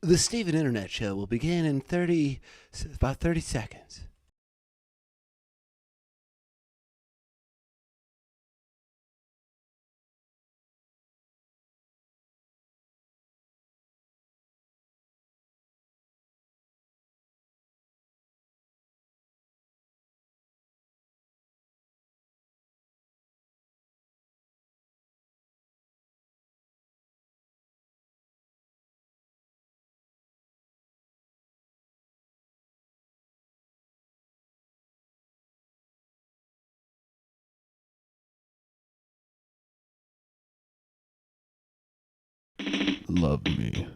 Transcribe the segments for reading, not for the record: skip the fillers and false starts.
The Steven Internet Show will begin in about 30 seconds. Love me.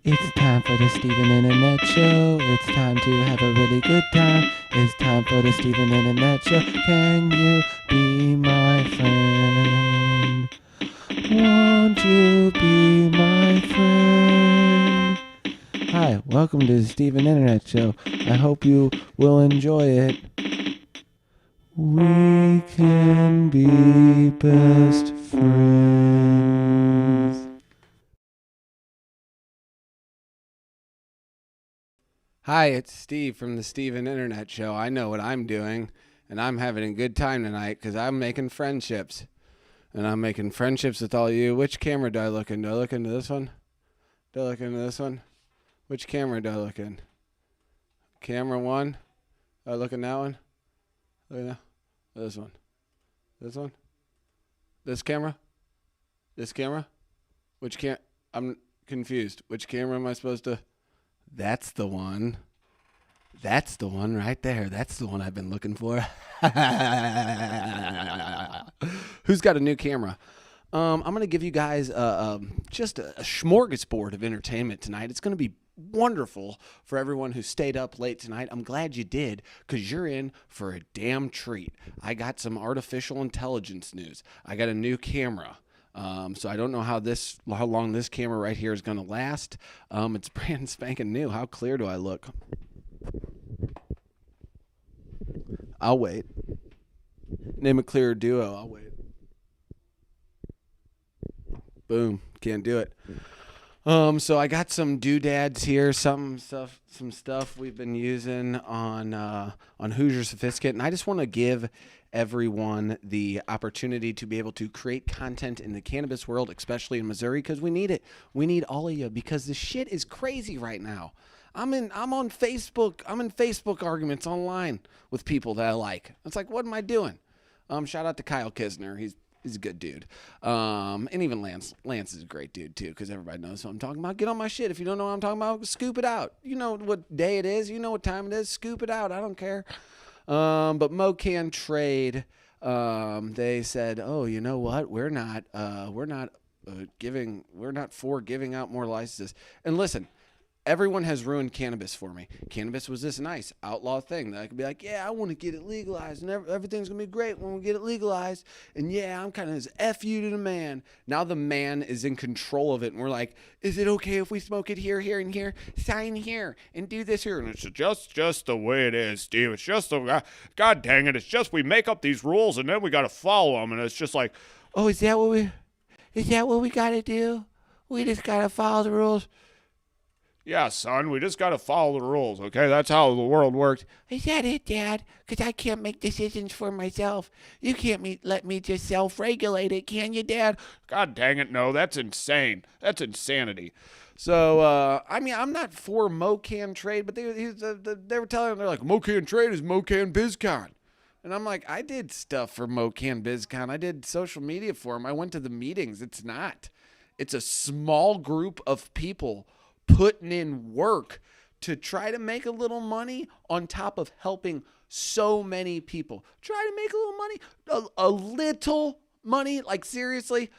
It's time for the Steven Internet Show. It's time to have a really good time. It's time for the Steven Internet Show. Can you be my friend? Won't you be my friend? Hi, welcome to the Steven Internet Show. I hope you will enjoy it. We can be best friends. Hi, it's Steve from the Steven Internet Show. I know what I'm doing, and I'm having a good time tonight because I'm making friendships. And I'm making friendships with all you. Which camera do I look in? Do I look into this one? Do I look into this one? Which camera do I look in? Camera one? Do I look in that one? Look at that. This one. This one? This camera? This camera? Which I'm confused. Which camera am I supposed to... That's the one. That's the one right there. That's the one I've been looking for. Who's got a new camera? I'm going to give you guys just a smorgasbord of entertainment tonight. It's going to be wonderful for everyone who stayed up late tonight. I'm glad you did, because you're in for a damn treat. I got some artificial intelligence news. I got a new camera. So I don't know how long this camera right here is going to last. It's brand spanking new. How clear do I look? I'll wait. Name a clearer duo. I'll wait. Boom. Can't do it. So I got some doodads here, some stuff we've been using on Hoosier Sophisticate, and I just want to give everyone the opportunity to be able to create content in the cannabis world, especially in Missouri, because we need it. We need all of you, because the shit is crazy right now. I'm on Facebook. I'm in Facebook arguments online with people that I like. It's like, what am I doing? Shout out to Kyle Kisner. He's a good dude. And even Lance. Lance is a great dude, too, because everybody knows what I'm talking about. Get on my shit. If you don't know what I'm talking about, scoop it out. You know what day it is. You know what time it is. Scoop it out. I don't care. But MoCannTrade, they said, oh, you know what? We're not for giving out more licenses. And listen, everyone has ruined cannabis for me. Cannabis was this nice outlaw thing that I could be like, yeah, I want to get it legalized, and everything's going to be great when we get it legalized. And yeah, I'm kind of as F you to the man. Now the man is in control of it, and we're like, is it okay if we smoke it here, here, and here? Sign here, and do this here. And it's just the way it is, Steve. It's just God dang it. It's just we make up these rules, and then we got to follow them. And it's just like, oh, is that what we got to do? We just got to follow the rules. Yeah, son, we just got to follow the rules, okay? That's how the world works. Is that it, Dad? Because I can't make decisions for myself. You can't let me just self-regulate it, can you, Dad? God dang it, no. That's insane. That's insanity. So, I'm not for MoCannTrade, but they were telling me, they're like, MoCannTrade is MoCannBizCon. And I'm like, I did stuff for MoCannBizCon. I did social media for them. I went to the meetings. It's not. It's a small group of people putting in work to try to make a little money on top of helping so many people. Try to make a little money, a little money, like seriously.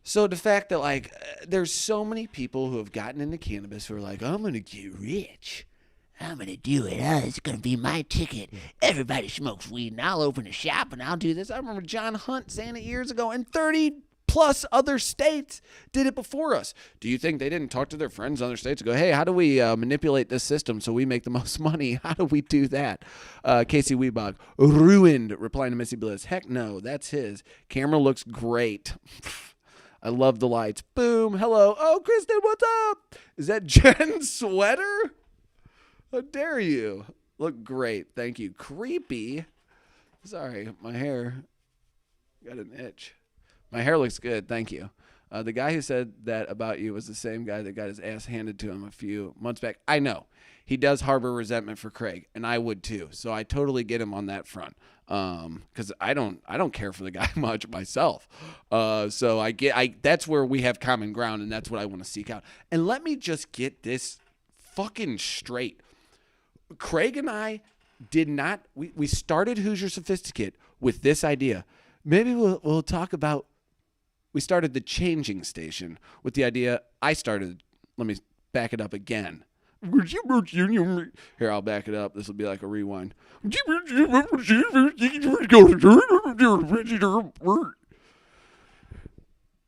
So the fact that like there's so many people who have gotten into cannabis who are like, I'm going to get rich. I'm going to do it. It's going to be my ticket. Everybody smokes weed and I'll open a shop and I'll do this. I remember John Hunt saying it years ago, and 30 plus other states did it before us. Do you think they didn't talk to their friends in other states and go, hey, how do we manipulate this system so we make the most money? How do we do that? Casey Weebog, ruined, replying to Missy Bliss. Heck no, that's his. Camera looks great. I love the lights. Boom. Hello. Oh, Kristen, what's up? Is that Jen's sweater? How dare you? Look great. Thank you. Creepy. Sorry, my hair got an itch. My hair looks good. Thank you. The guy who said that about you was the same guy that got his ass handed to him a few months back. I know. He does harbor resentment for Craig, and I would too. So I totally get him on that front. Because I don't care for the guy much myself. So that's where we have common ground, and that's what I want to seek out. And let me just get this fucking straight. Craig and I did not. We started Hoosier Sophisticate with this idea. Maybe we'll talk about. We started the changing station with the idea. Let me back it up again. Here, I'll back it up. This will be like a rewind.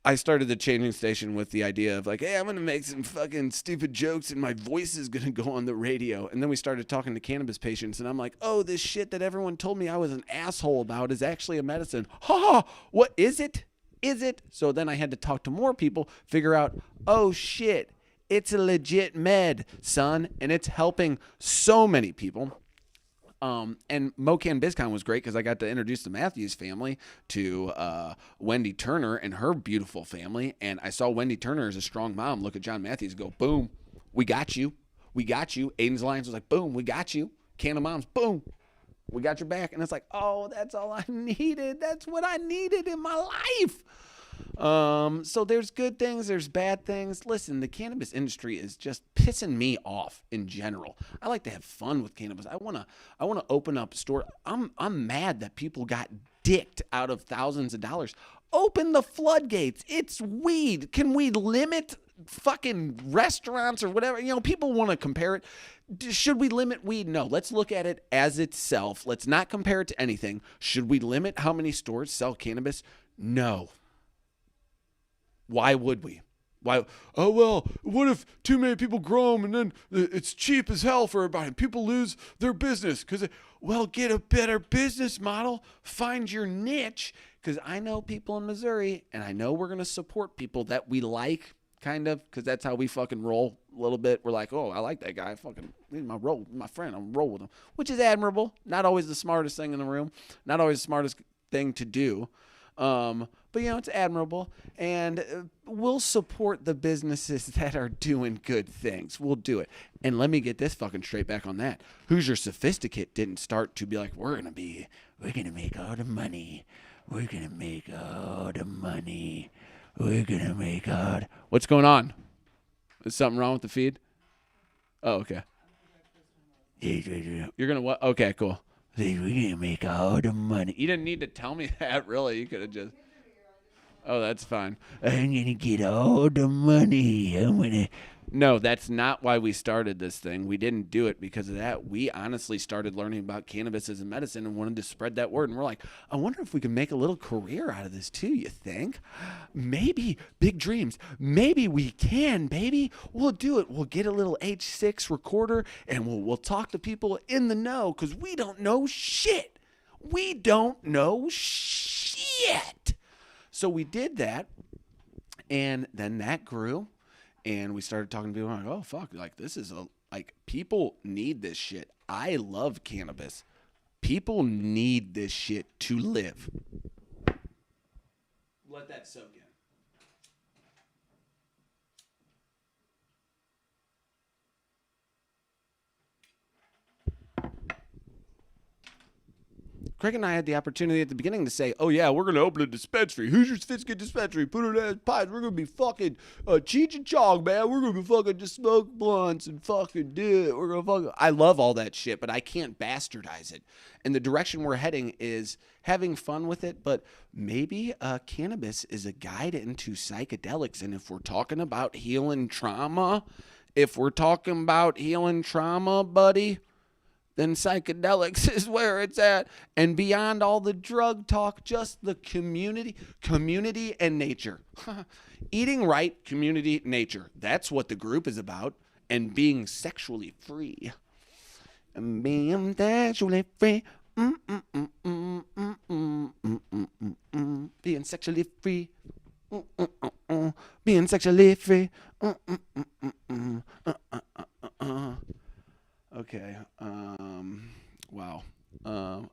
I started the changing station with the idea of like, hey, I'm going to make some fucking stupid jokes and my voice is going to go on the radio. And then we started talking to cannabis patients and I'm like, oh, this shit that everyone told me I was an asshole about is actually a medicine. Ha! What is it? Is it? So then I had to talk to more people, figure out, oh shit, it's a legit med, son. And it's helping so many people. And MoCan BizCon was great because I got to introduce the Matthews family to Wendy Turner and her beautiful family. And I saw Wendy Turner as a strong mom look at John Matthews and go, boom, we got you. We got you. Aiden's Alliance was like, boom, we got you. Can of Moms, boom, we got your back. And it's like, oh, that's all I needed. That's what I needed in my life. So there's good things, there's bad things. Listen, the cannabis industry is just pissing me off in general. I like to have fun with cannabis. I wanna open up a store. I'm mad that people got dicked out of thousands of dollars. Open the floodgates. It's weed. Can we limit fucking restaurants or whatever? You know, people want to compare it. Should we limit weed? No. Let's look at it as itself. Let's not compare it to anything. Should we limit how many stores sell cannabis? No. Why would we? Why? Oh, well, what if too many people grow them and then it's cheap as hell for everybody and people lose their business? Well, get a better business model. Find your niche. Because I know people in Missouri and I know we're going to support people that we like, kind of, because that's how we fucking roll a little bit. We're like, oh, I like that guy. Fucking, he's my friend. I'm roll with him, which is admirable. Not always the smartest thing in the room. Not always the smartest thing to do. But, you know, it's admirable, and we'll support the businesses that are doing good things. We'll do it. And let me get this fucking straight back on that. Hoosier Sophisticate didn't start to be like, we're going to make all the money. We're going to make all the money. We're going to make all. What's going on? Is something wrong with the feed? Oh, okay. You're going to what? Okay, cool. We're going to make all the money. You didn't need to tell me that, really. You could have just. Oh, that's fine. I'm going to get all the money. No, that's not why we started this thing. We didn't do it because of that. We honestly started learning about cannabis as a medicine and wanted to spread that word. And we're like, I wonder if we can make a little career out of this too, you think? Maybe. Big dreams. Maybe we can, baby. We'll do it. We'll get a little H6 recorder and we'll talk to people in the know because we don't know shit. We don't know shit. So we did that, and then that grew, and we started talking to people like, oh, fuck, like, this is people need this shit. I love cannabis. People need this shit to live. Let that soak in. Craig and I had the opportunity at the beginning to say, oh, yeah, we're going to open a dispensary. Hoosier Sophisticate dispensary. Put it as pies. We're going to be fucking Cheech and Chong, man. We're going to be fucking just smoke blunts and fucking do it. We're going to fucking. I love all that shit, but I can't bastardize it. And the direction we're heading is having fun with it, but maybe cannabis is a guide into psychedelics. And if we're talking about healing trauma, buddy, then psychedelics is where it's at. And beyond all the drug talk, just the community and nature. Eating right, community, nature. That's what the group is about. And being sexually free. And being sexually free. Being sexually free. Being sexually free. Okay. Wow.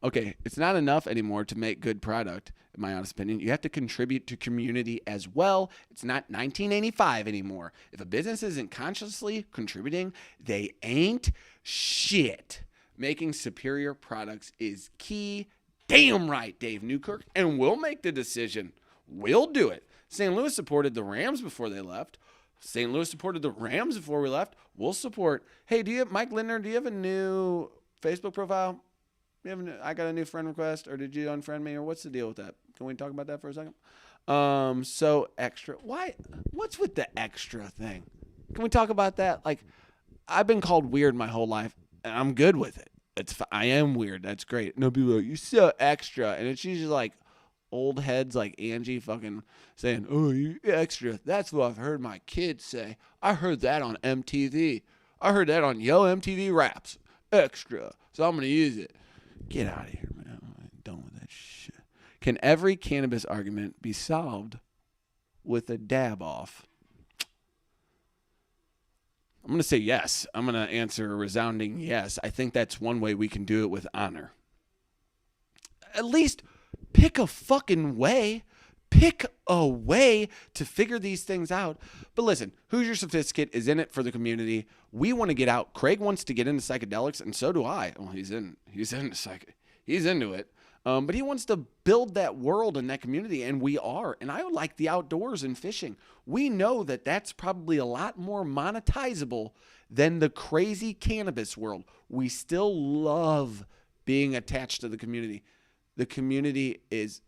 Okay. It's not enough anymore to make good product, in my honest opinion. You have to contribute to community as well. It's not 1985 anymore. If a business isn't consciously contributing, they ain't shit. Making superior products is key. Damn right, Dave Newkirk. And we'll make the decision. We'll do it. St. Louis supported the Rams before they left. St. Louis supported the Rams before we left. We'll support. Hey, Mike Lindner, do you have a new Facebook profile? I got a new friend request, or did you unfriend me, or what's the deal with that? Can we talk about that for a second? So extra. Why? What's with the extra thing? Can we talk about that? Like, I've been called weird my whole life, and I'm good with it. I am weird. That's great. No, people are like, you're so extra, and it's usually like old heads like Angie fucking saying, oh, you extra. That's what I've heard my kids say. I heard that on MTV. I heard that on Yo MTV Raps. Extra. So I'm going to use it. Get out of here, man. I'm done with that shit. Can every cannabis argument be solved with a dab off? I'm going to say yes. I'm going to answer a resounding yes. I think that's one way we can do it with honor. At least pick a fucking way. Pick a way to figure these things out. But listen, Hoosier Sophisticate is in it for the community. We want to get out. Craig wants to get into psychedelics, and so do I. Well, he's into it. But he wants to build that world and that community, and we are. And I like the outdoors and fishing. We know that that's probably a lot more monetizable than the crazy cannabis world. We still love being attached to the community. The community is,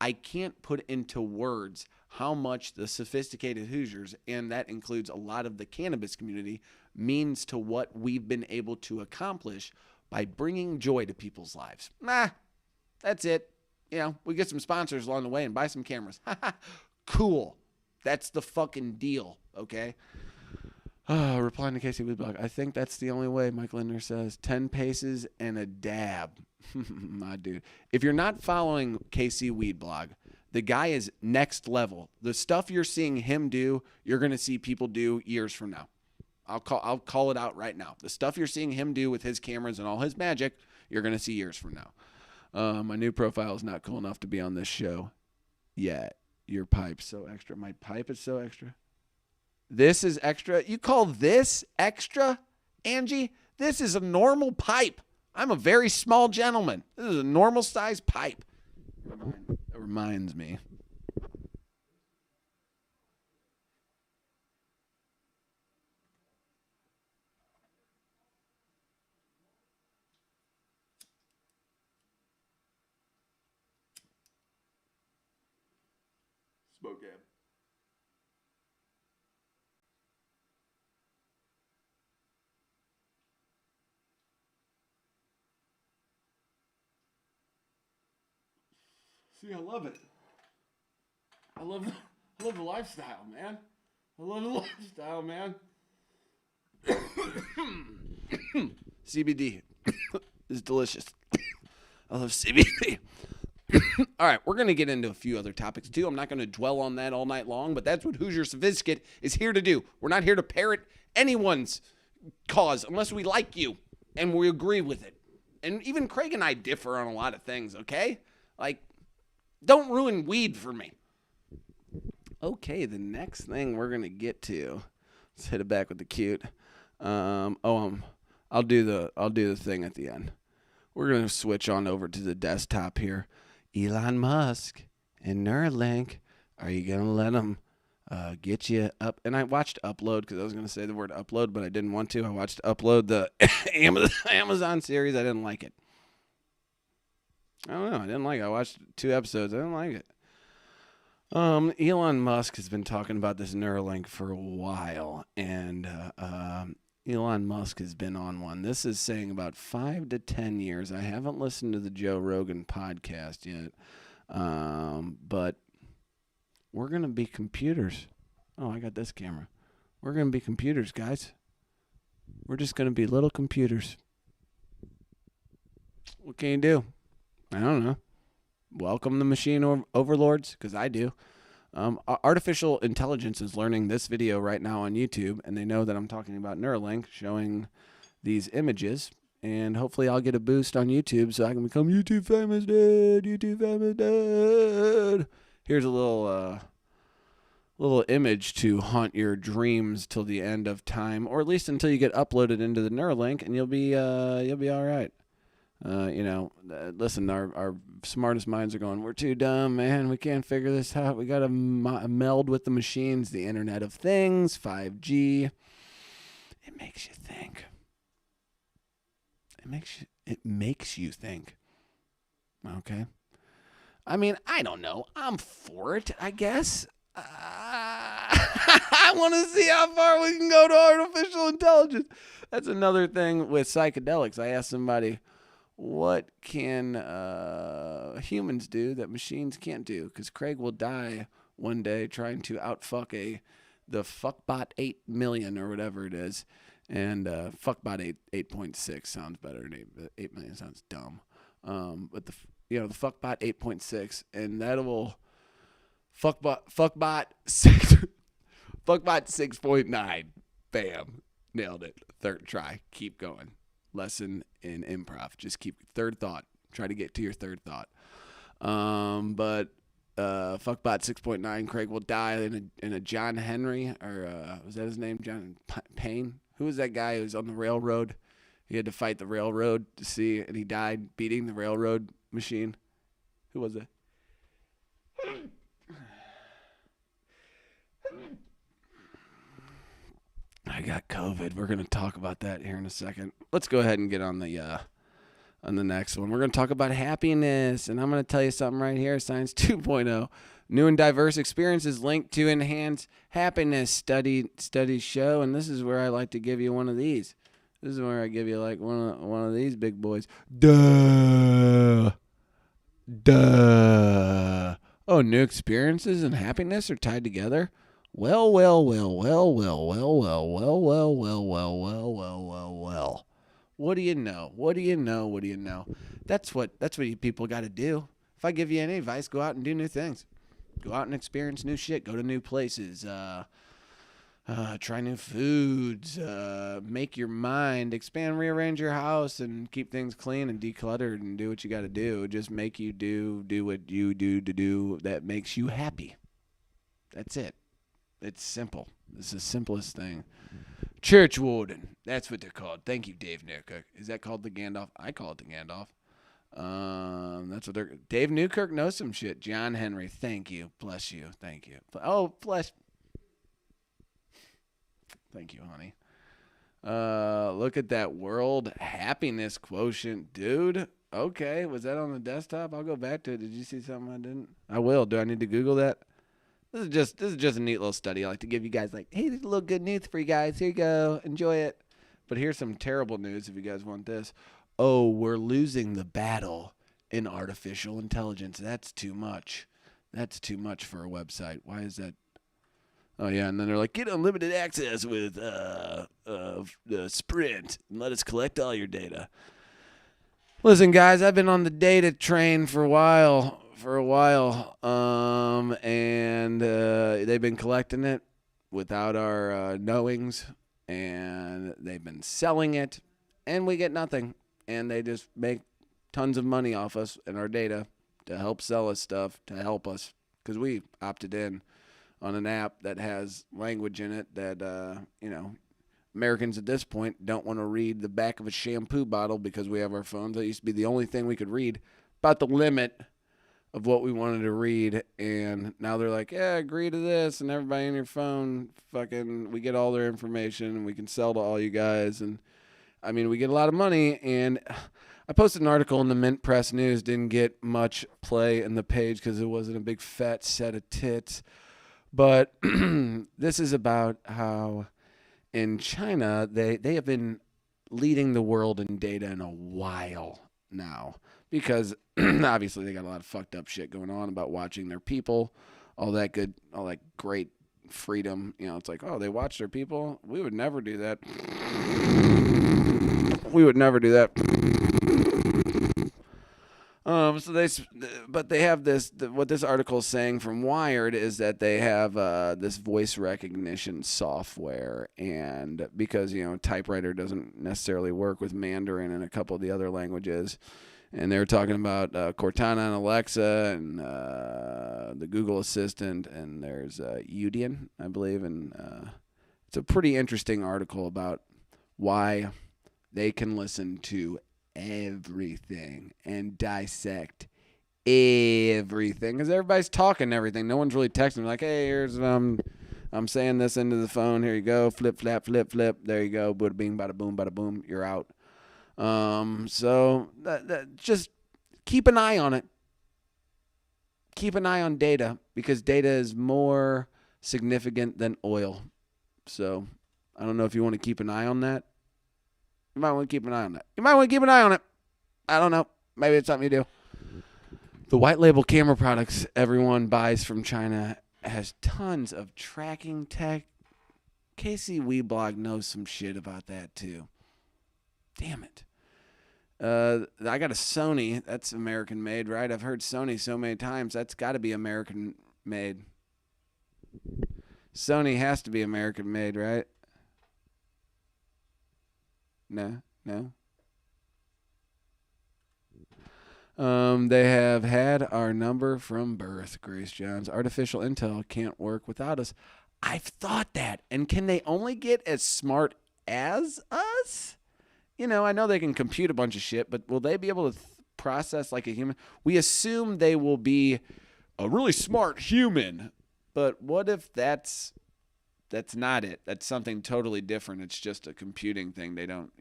I can't put into words how much the sophisticated Hoosiers, and that includes a lot of the cannabis community, means to what we've been able to accomplish by bringing joy to people's lives. That's it. You know, we get some sponsors along the way and buy some cameras. Cool. That's the fucking deal, okay? Replying to Casey Weedblog, I think that's the only way, Mike Lindner says. 10 paces and a dab. My dude. If you're not following KC Weedblog, the guy is next level. The stuff you're seeing him do, you're going to see people do years from now. I'll call it out right now. The stuff you're seeing him do with his cameras and all his magic, you're going to see years from now. My new profile is not cool enough to be on this show yet. Your pipe's so extra. My pipe is so extra. This is extra. You call this extra, Angie? This is a normal pipe. I'm a very small gentleman. This is a normal size pipe. That reminds me. Smoke gab. See, I love it. I love the lifestyle, man. I love the lifestyle, man. CBD is delicious. I love CBD. All right, we're going to get into a few other topics, too. I'm not going to dwell on that all night long, but that's what Hoosier Sophisticate is here to do. We're not here to parrot anyone's cause unless we like you and we agree with it. And even Craig and I differ on a lot of things, okay? Like, don't ruin weed for me. Okay, the next thing we're going to get to, let's hit it back with the cute. I'll do the thing at the end. We're going to switch on over to the desktop here. Elon Musk and Neuralink, are you going to let them get you up? And I watched Upload because I was going to say the word upload, but I didn't want to. I watched Upload, the Amazon series. I didn't like it. I don't know. I didn't like it. I watched 2 episodes. I didn't like it. Elon Musk has been talking about this Neuralink for a while, and Elon Musk has been on one. This is saying about 5 to 10 years. I haven't listened to the Joe Rogan podcast yet, but we're going to be computers. Oh, I got this camera. We're going to be computers, guys. We're just going to be little computers. What can you do? I don't know. Welcome the machine overlords, because I do. Artificial intelligence is learning this video right now on YouTube, and they know that I'm talking about Neuralink, showing these images, and hopefully I'll get a boost on YouTube so I can become YouTube famous, dude. YouTube famous, dude. Here's a little image to haunt your dreams till the end of time, or at least until you get uploaded into the Neuralink, and you'll be all right. Listen, our smartest minds are going, we're too dumb, man. We can't figure this out. We got to meld with the machines, the Internet of Things, 5G. It makes you think. It makes you think. Okay. I mean, I don't know. I'm for it, I guess. I want to see how far we can go to artificial intelligence. That's another thing with psychedelics. I asked somebody, what can humans do that machines can't do? Because Craig will die one day trying to outfuck the fuckbot 8 million or whatever it is. And fuckbot 8.6 sounds better than 8 million sounds dumb. But the fuckbot 8.6, and that will fuckbot 6.9. Bam, nailed it. Third try. Keep going. Lesson in improv. Just keep third thought. Try to get to your third thought. But fuckbot 6.9. Craig will die in a John Henry, or was that his name? John Payne. Who was that guy who was on the railroad? He had to fight the railroad to see, and he died beating the railroad machine. Who was it? I got COVID. We're going to talk about that here in a second. Let's go ahead and get on the next one. We're going to talk about happiness, and I'm going to tell you something right here. Science 2.0. New and diverse experiences linked to enhance happiness. Studies show, and this is where I like to give you one of these. This is where I give you like one of these big boys. Duh. Oh, new experiences and happiness are tied together. Well. What do you know? That's what you people got to do. If I give you any advice, go out and do new things. Go out and experience new shit. Go to new places. Try new foods. Make your mind. Expand, rearrange your house, and keep things clean and decluttered, and do what you got to do. Just make you do what you do that makes you happy. That's it. It's simple. It's the simplest thing. Church warden. That's what they're called. Thank you, Dave Newkirk. Is that called the Gandalf? I call it the Gandalf. That's what they're. Dave Newkirk knows some shit. John Henry. Thank you. Bless you. Thank you. Oh, bless. Thank you, honey. Look at that world happiness quotient, dude. Okay, was that on the desktop? I'll go back to it. Did you see something I didn't? I will. Do I need to Google that? This is just a neat little study. I like to give you guys like, hey, there's a little good news for you guys. Here you go. Enjoy it. But here's some terrible news if you guys want this. Oh, we're losing the battle in artificial intelligence. That's too much. That's too much for a website. Why is that? Oh, yeah, and then they're like, get unlimited access with Sprint, and let us collect all your data. Listen, guys, I've been on the data train for a while, and they've been collecting it without our knowings, and they've been selling it, and we get nothing, and they just make tons of money off us and our data to help sell us stuff, to help us, because we opted in on an app that has language in it that, Americans at this point don't want to read the back of a shampoo bottle because we have our phones. That used to be the only thing we could read, about the limit of what we wanted to read. And now they're like, yeah, agree to this. And everybody in your phone, we get all their information and we can sell to all you guys. And I mean, we get a lot of money. And I posted an article in the Mint Press News, didn't get much play in the page because it wasn't a big fat set of tits. But this is about how in China, they have been leading the world in data in a while now. Because obviously they got a lot of fucked up shit going on about watching their people, all that great freedom. It's like, oh, they watch their people? We would never do that. So but they have this. What this article is saying from Wired is that they have this voice recognition software, and because typewriter doesn't necessarily work with Mandarin and a couple of the other languages, and they're talking about Cortana and Alexa and the Google Assistant, and there's Udian, I believe, and it's a pretty interesting article about why they can listen to everything and dissect everything, because everybody's talking everything. No one's really texting like, hey, here's I'm saying this into the phone, here you go, flip flap flip flip, there you go, bada bing bada boom, you're out. So that just keep an eye on it. Keep an eye on data, because data is more significant than oil. So I don't know if you want to keep an eye on that. You might want to keep an eye on that. You might want to keep an eye on it. I don't know. Maybe it's something you do. The white label camera products everyone buys from China has tons of tracking tech. Casey Weblog knows some shit about that too. Damn it. I got a Sony. That's American made, right? I've heard Sony so many times. That's got to be American made. Sony has to be American made, right? No. They have had our number from birth, Grace Johns. Artificial intel can't work without us. I've thought that. And can they only get as smart as us? I know they can compute a bunch of shit, but will they be able to process like a human? We assume they will be a really smart human, but what if that's not it? That's something totally different. It's just a computing thing. They don't,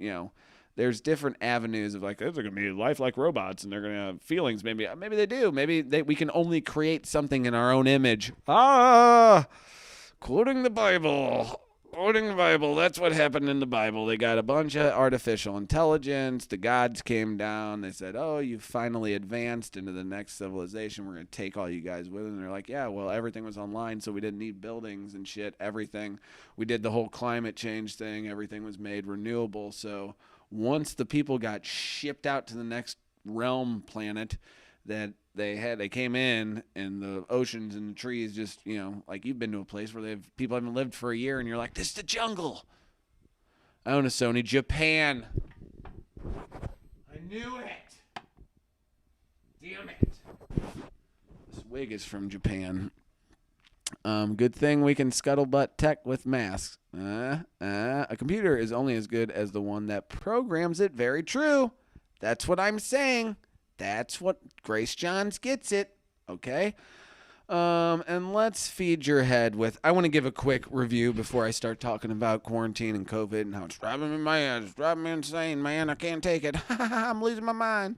there's different avenues of like, they're going to be life like robots and they're going to have feelings. Maybe they do. Maybe we can only create something in our own image. Quoting the Bible. That's what happened in the Bible. They got a bunch of artificial intelligence. The gods came down. They said, oh, you finally advanced into the next civilization. We're going to take all you guys with us. And they're like, yeah, well, everything was online, so we didn't need buildings and shit. Everything. We did the whole climate change thing. Everything was made renewable. So once the people got shipped out to the next realm planet that they came in, and the oceans and the trees just, like you've been to a place where people haven't lived for a year and you're like, this is the jungle. I own a Sony. Japan. I knew it. Damn it. This wig is from Japan. Good thing we can scuttlebutt tech with masks. A computer is only as good as the one that programs it. Very true. That's what I'm saying. That's what Grace Johns gets it, okay? And let's feed your head with, I want to give a quick review before I start talking about quarantine and COVID and how it's driving me mad. It's driving me insane, man. I can't take it. I'm losing my mind.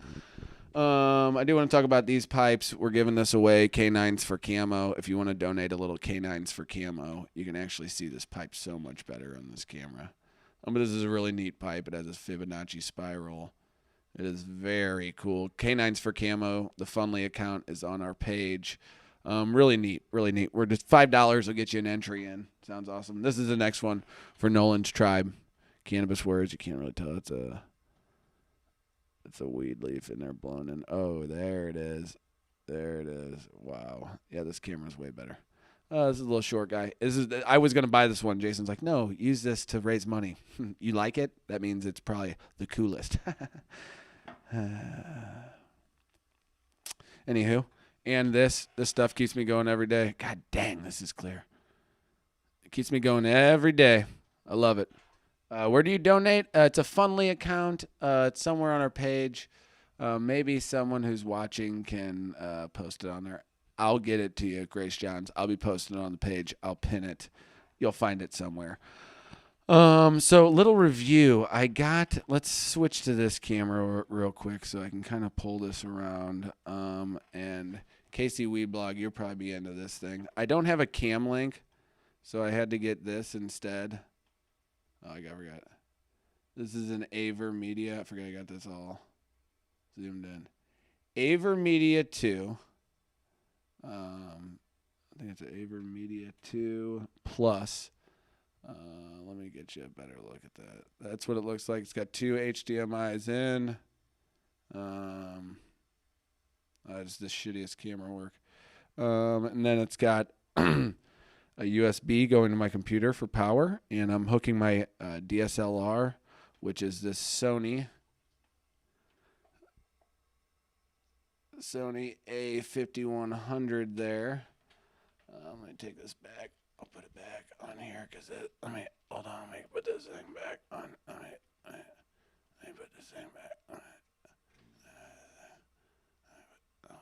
I do want to talk about these pipes. We're giving this away, K9s for camo. If you want to donate a little K9s for camo, you can actually see this pipe so much better on this camera. But this is a really neat pipe. It has a Fibonacci spiral. It is very cool. K9s for camo. The Funly account is on our page. Really neat, really neat. We're just $5 will get you an entry in. Sounds awesome. This is the next one for Nolan's Tribe. Cannabis words. You can't really tell. It's a weed leaf in there blown in. Oh, there it is. There it is. Wow. Yeah, this camera's way better. This is a little short guy. I was going to buy this one. Jason's like, no, use this to raise money. You like it? That means it's probably the coolest. Anywho, and this stuff keeps me going every day. God dang, this is clear. It keeps me going every day. I love it. Where do you donate? It's a Funly account. It's somewhere on our page. Maybe someone who's watching can post it on there. I'll get it to you, Grace Johns. I'll be posting it on the page. I'll pin it. You'll find it somewhere. So little review. Let's switch to this camera real quick so I can kind of pull this around. And Casey Weblog, you'll probably be into this thing. I don't have a cam link, so I had to get this instead. Oh, I forgot. This is an Avermedia. I forgot I got this all zoomed in. Avermedia 2. I think it's an Avermedia 2 Plus. Let me get you a better look at that. That's what it looks like. It's got two HDMIs in. It's the shittiest camera work. And then it's got a USB going to my computer for power, and I'm hooking my DSLR, which is this Sony A5100 there. Let me take this back. I'll put it back on here because let me hold on. Let me put this thing back on. Let me put this thing back on. Let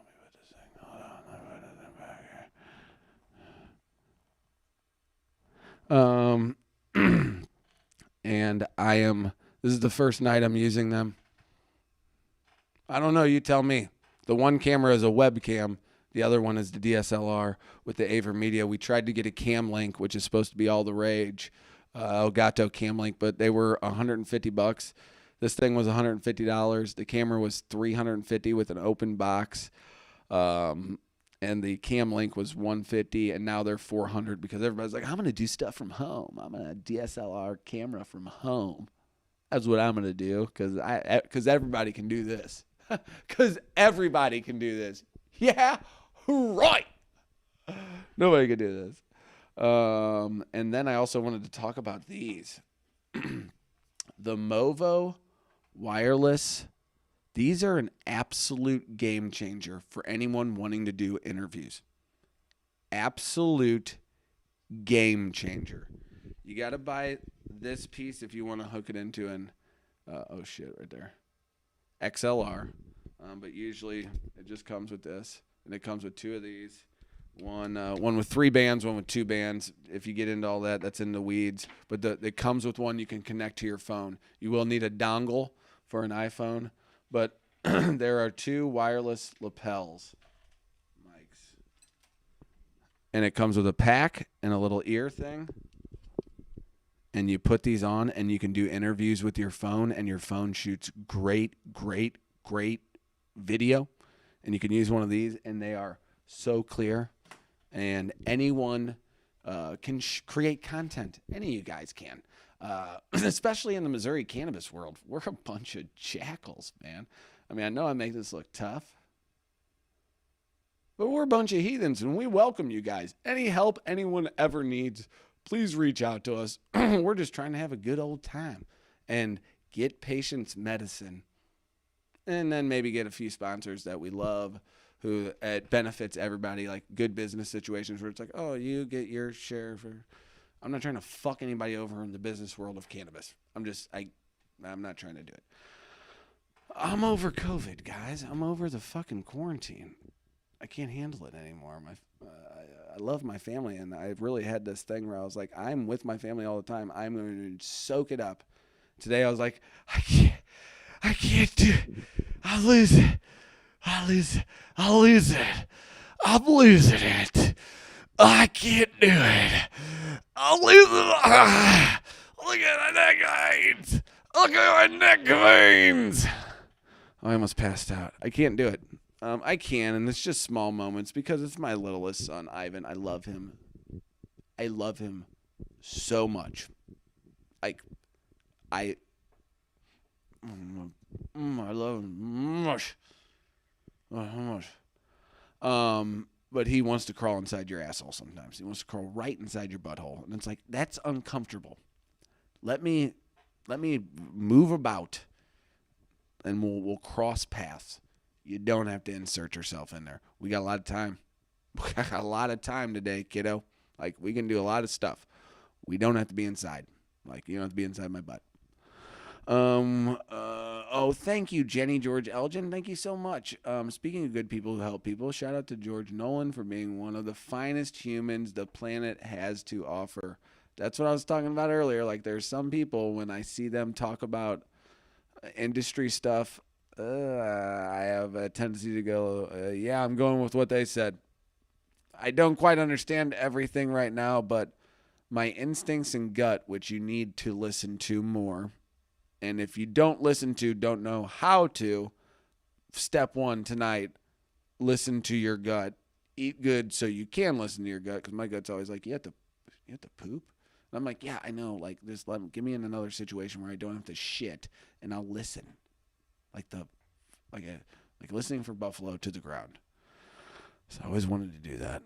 me put this thing. Hold on. Let me put this thing back here. And this is the first night I'm using them. I don't know. You tell me. The one camera is a webcam. The other one is the DSLR with the Avermedia. We tried to get a cam link, which is supposed to be all the rage. Elgato cam link, but they were $150. This thing was $150. The camera was $350 with an open box. And the cam link was $150, and now they're $400 because everybody's like, I'm going to do stuff from home. I'm going to DSLR camera from home. That's what I'm going to do because everybody can do this. Because everybody can do this. Yeah, right. Nobody can do this. And then I also wanted to talk about these. The Movo wireless. These are an absolute game changer for anyone wanting to do interviews. Absolute game changer. You got to buy this piece if you want to hook it into an, oh shit, right there, XLR. But usually it just comes with this, and it comes with two of these. One with 3 bands, one with 2 bands. If you get into all that, that's in the weeds. But it comes with one you can connect to your phone. You will need a dongle for an iPhone, but there are 2 wireless lapels mics. And it comes with a pack and a little ear thing. And you put these on, and you can do interviews with your phone, and your phone shoots great video. And you can use one of these, and they are so clear. And anyone can create content. Any of you guys can. Especially in the Missouri cannabis world. We're a bunch of jackals, man. I mean, I know I make this look tough, but we're a bunch of heathens, and we welcome you guys. Any help anyone ever needs, please reach out to us. We're just trying to have a good old time and get patients medicine. And then maybe get a few sponsors that we love who it benefits everybody, like good business situations where it's like, oh, you get your share for. I'm not trying to fuck anybody over in the business world of cannabis. I'm not trying to do it. I'm over COVID, guys. I'm over the fucking quarantine. I can't handle it anymore. I love my family, and I've really had this thing where I was like, I'm with my family all the time. I'm going to soak it up. Today I was like, I can't do it. I'll lose it. I'm losing it. I can't do it. I'll lose it. Look at my neck veins. I almost passed out. I can't do it. I can, and it's just small moments because it's my littlest son, Ivan. I love him. I love him so much. I love him much. But he wants to crawl inside your asshole sometimes. He wants to crawl right inside your butthole. And it's like, that's uncomfortable. Let me move about, and we'll cross paths. You don't have to insert yourself in there. We got a lot of time. We got a lot of time today, kiddo. Like, we can do a lot of stuff. We don't have to be inside. Like, you don't have to be inside my butt. Thank you, Jenny George Elgin. Thank you so much. Speaking of good people who help people, shout out to George Nolan for being one of the finest humans the planet has to offer. That's what I was talking about earlier. Like, there's some people, when I see them talk about industry stuff, I have a tendency to go, yeah, I'm going with what they said. I don't quite understand everything right now, but my instincts and gut, which you need to listen to more, and if you don't know how to, step 1 tonight, listen to your gut. Eat good so you can listen to your gut, because my gut's always like, you have to poop? And I'm like, yeah, I know. Like, give me in another situation where I don't have to shit, and I'll listen. Like a like listening for buffalo to the ground. So I always wanted to do that.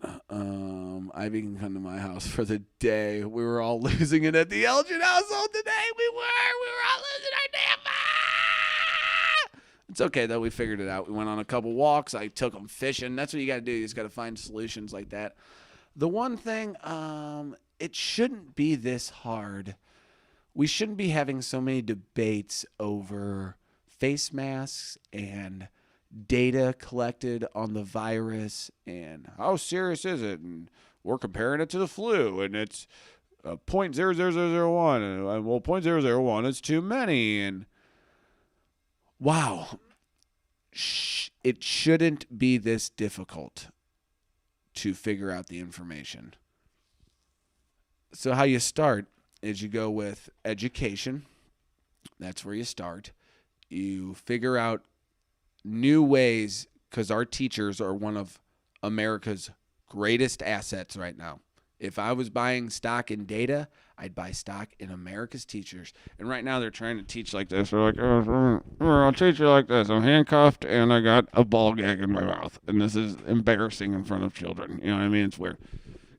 Ivy can come to my house for the day. We were all losing it at the Elgin household today. We were all losing our damn mind. It's okay, though. We figured it out. We went on a couple walks. I took them fishing. That's what you got to do. You just got to find solutions like that. The one thing, it shouldn't be this hard. We shouldn't be having so many debates over face masks and data collected on the virus and how serious is it, and we're comparing it to the flu and it's 0.00001 and well 0.001 is too many, and wow, it shouldn't be this difficult to figure out the information. So how you start is you go with education. That's where you start. You figure out new ways, because our teachers are one of America's greatest assets right now. If I was buying stock in data, I'd buy stock in America's teachers. And right now they're trying to teach like this. They're like, I'll teach you like this. I'm handcuffed and I got a ball gag in my mouth. And this is embarrassing in front of children. You know what I mean? It's weird.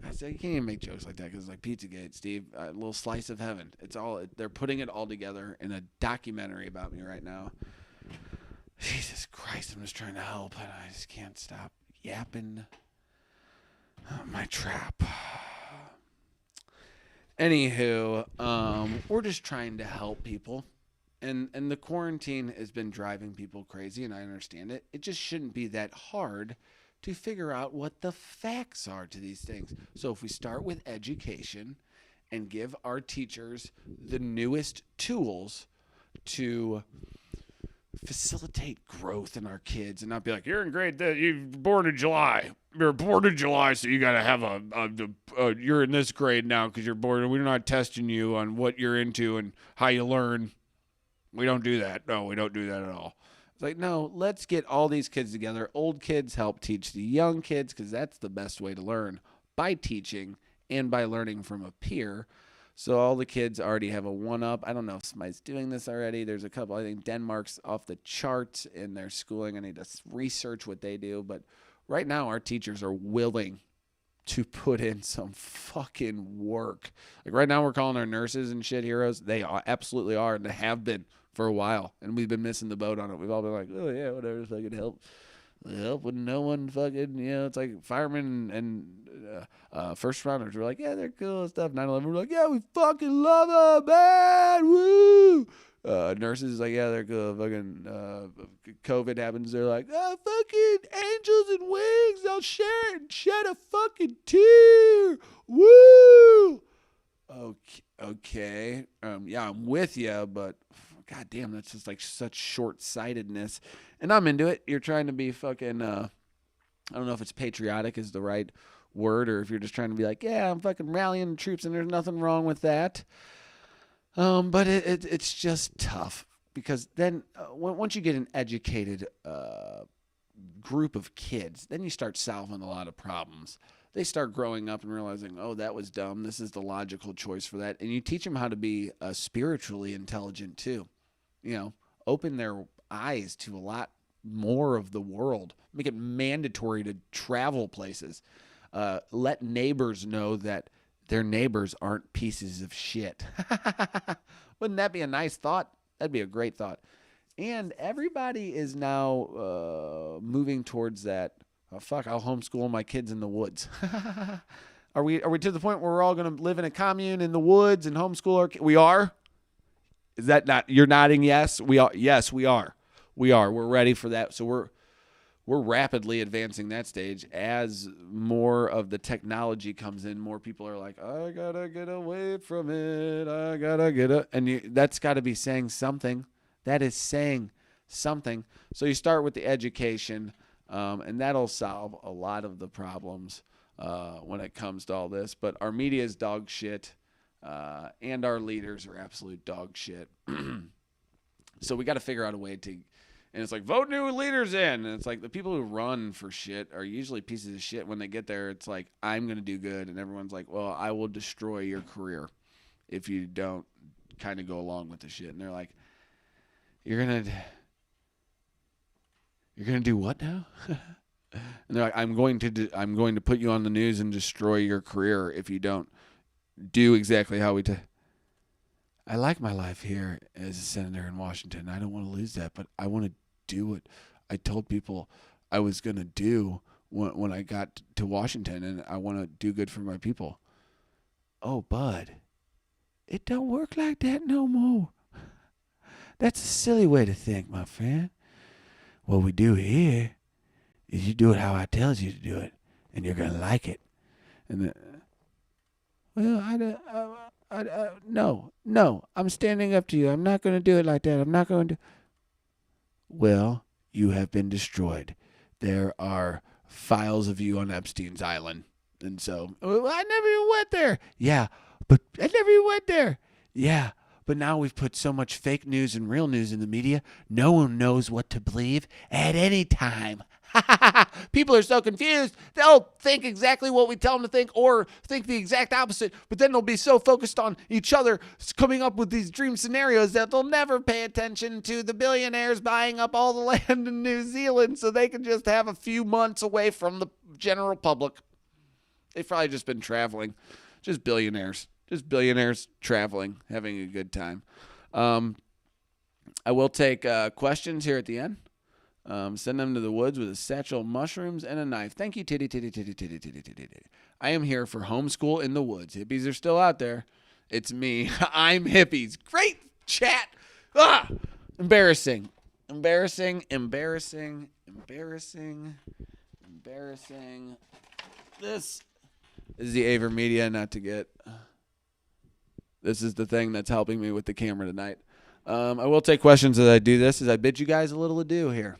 I say you can't even make jokes like that because it's like Pizzagate, Steve. A little slice of heaven. It's all, they're putting it all together in a documentary about me right now. Jesus Christ, I'm just trying to help, and I just can't stop yapping my trap. Anywho, we're just trying to help people, and the quarantine has been driving people crazy, and I understand it. It just shouldn't be that hard to figure out what the facts are to these things. So if we start with education and give our teachers the newest tools to facilitate growth in our kids and not be like, you're in grade that you're born in July. You're born in July, so you got to have you're in this grade now because you're born. We're not testing you on what you're into and how you learn. We don't do that. No, we don't do that at all. It's like, no, let's get all these kids together. Old kids help teach the young kids because that's the best way to learn, by teaching and by learning from a peer. So all the kids already have a one-up. I don't know if somebody's doing this already. There's a couple. I think Denmark's off the charts in their schooling. I need to research what they do. But right now our teachers are willing to put in some fucking work. Like right now we're calling our nurses and shit heroes. They absolutely are, and they have been for a while. And we've been missing the boat on it. We've all been like, oh, yeah, whatever, fucking help when no one fucking, it's like firemen and first responders were like, yeah, they're cool and stuff. 9/11, we're like, yeah, we fucking love them, man, woo. Nurses is like, yeah, they're cool. Fucking COVID happens, they're like, oh, fucking angels and wings, they'll share and shed a fucking tear, woo. Okay, yeah, I'm with you, but God damn, that's just like such short-sightedness. And I'm into it. You're trying to be fucking, I don't know if it's patriotic is the right word, or if you're just trying to be like, yeah, I'm fucking rallying the troops, and there's nothing wrong with that. But it's just tough, because then once you get an educated group of kids, then you start solving a lot of problems. They start growing up and realizing, oh, that was dumb. This is the logical choice for that. And you teach them how to be spiritually intelligent too. Open their eyes to a lot more of the world. Make it mandatory to travel places. Let neighbors know that their neighbors aren't pieces of shit. Wouldn't that be a nice thought? That'd be a great thought. And everybody is now moving towards that. Oh, fuck, I'll homeschool my kids in the woods. Are we to the point where we're all going to live in a commune in the woods and homeschool our kids? We are? Is that not, you're nodding yes? We are. Yes, we are. We are. We're ready for that. So we're rapidly advancing that stage. As more of the technology comes in, more people are like, I got to get away from it. I got to get it. And that's got to be saying something. That is saying something. So you start with the education. And that'll solve a lot of the problems when it comes to all this. But our media is dog shit, and our leaders are absolute dog shit. So we got to figure out a way to, and it's like, vote new leaders in. And it's like the people who run for shit are usually pieces of shit. When they get there, it's like, I'm going to do good. And everyone's like, well, I will destroy your career if you don't kind of go along with the shit. And they're like, you're going to... You're going to do what now? And they're like, I'm going to put you on the news and destroy your career if you don't do exactly how we do. I like my life here as a senator in Washington. I don't want to lose that, but I want to do what I told people I was going to do when I got to Washington, and I want to do good for my people. Oh, bud, it don't work like that no more. That's a silly way to think, my friend. What we do here is you do it how I tells you to do it, and you're going to like it. And no, I'm standing up to you. I'm not going to do it like that. I'm not going to. Well, you have been destroyed. There are files of you on Epstein's Island. And so, well, I never even went there. Yeah, but I never even went there. Yeah, but now we've put so much fake news and real news in the media, no one knows what to believe at any time. People are so confused. They'll think exactly what we tell them to think or think the exact opposite, but then they'll be so focused on each other coming up with these dream scenarios that they'll never pay attention to the billionaires buying up all the land in New Zealand so they can just have a few months away from the general public. They've probably just been traveling. Just billionaires traveling, having a good time. I will take questions here at the end. Send them to the woods with a satchel of mushrooms and a knife. Thank you, titty. I am here for homeschool in the woods. Hippies are still out there. It's me. I'm hippies. Great chat. Embarrassing. This is the Avermedia, not to get. This is the thing that's helping me with the camera tonight. I will take questions as I do this, as I bid you guys a little adieu here.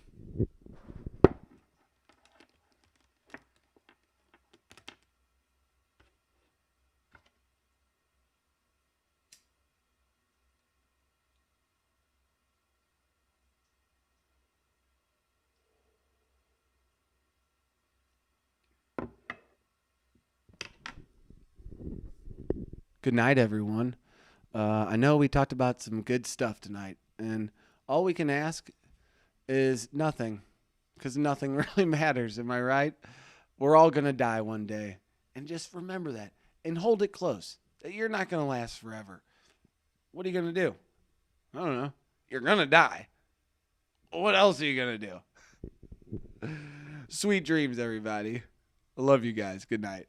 Good night, everyone. I know we talked about some good stuff tonight, and all we can ask is nothing, because nothing really matters. Am I right? We're all going to die one day, and just remember that, and hold it close, that you're not going to last forever. What are you going to do? I don't know. You're going to die. What else are you going to do? Sweet dreams, everybody. I love you guys. Good night.